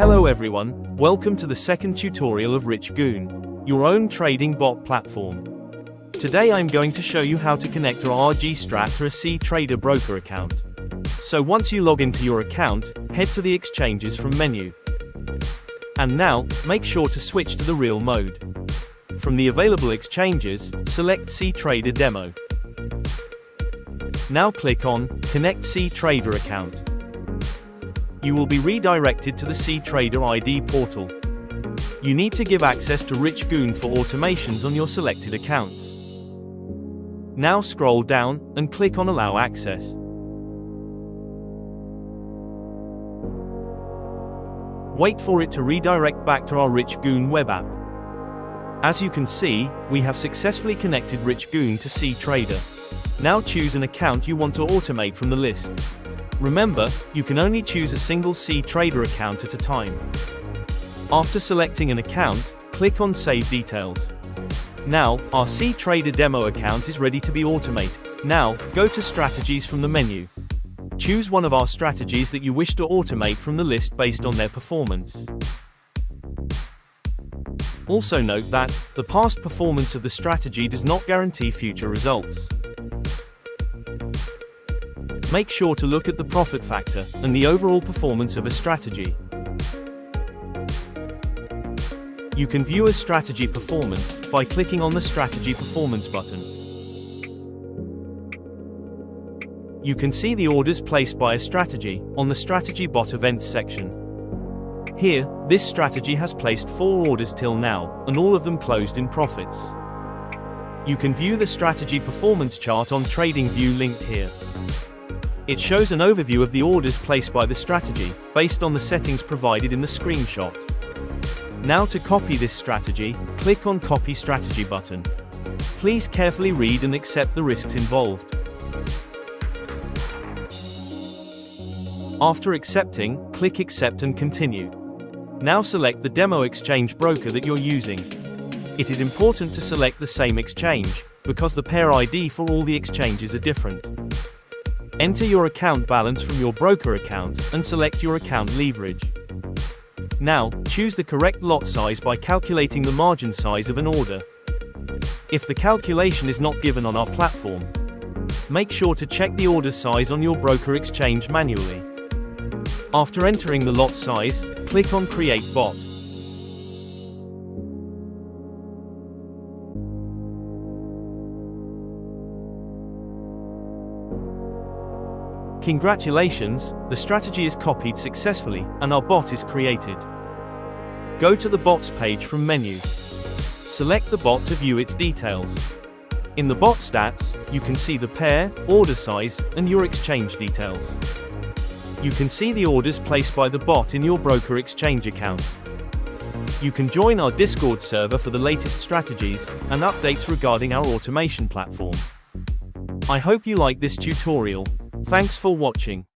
Hello everyone, welcome to the second tutorial of RichGoon, your own trading bot platform. Today I'm going to show you how to connect our RG Strat to a cTrader broker account. So once you log into your account, head to the exchanges from menu. And now, make sure to switch to the real mode. From the available exchanges, select cTrader demo. Now click on Connect cTrader account. You will be redirected to the cTrader ID portal. You need to give access to RichGoon for automations on your selected accounts. Now scroll down and click on Allow Access. Wait for it to redirect back to our RichGoon web app. As you can see, we have successfully connected RichGoon to cTrader. Now choose an account you want to automate from the list. Remember, you can only choose a single cTrader account at a time. After selecting an account, click on Save Details. Now, our cTrader demo account is ready to be automated. Now, go to Strategies from the menu. Choose one of our strategies that you wish to automate from the list based on their performance. Also note that, the past performance of the strategy does not guarantee future results. Make sure to look at the profit factor and the overall performance of a strategy. You can view a strategy performance by clicking on the Strategy Performance button. You can see the orders placed by a strategy on the Strategy Bot Events section. Here, this strategy has placed 4 orders till now, and all of them closed in profits. You can view the strategy performance chart on TradingView linked here. It shows an overview of the orders placed by the strategy, based on the settings provided in the screenshot. Now to copy this strategy, click on Copy Strategy button. Please carefully read and accept the risks involved. After accepting, click Accept and Continue. Now select the demo exchange broker that you're using. It is important to select the same exchange, because the pair ID for all the exchanges are different. Enter your account balance from your broker account, and select your account leverage. Now, choose the correct lot size by calculating the margin size of an order. If the calculation is not given on our platform, make sure to check the order size on your broker exchange manually. After entering the lot size, click on Create Bot. Congratulations, the strategy is copied successfully, and our bot is created. Go to the bots page from menu. Select the bot to view its details. In the bot stats, you can see the pair, order size, and your exchange details. You can see the orders placed by the bot in your broker exchange account. You can join our Discord server for the latest strategies and updates regarding our automation platform. I hope you like this tutorial. Thanks for watching.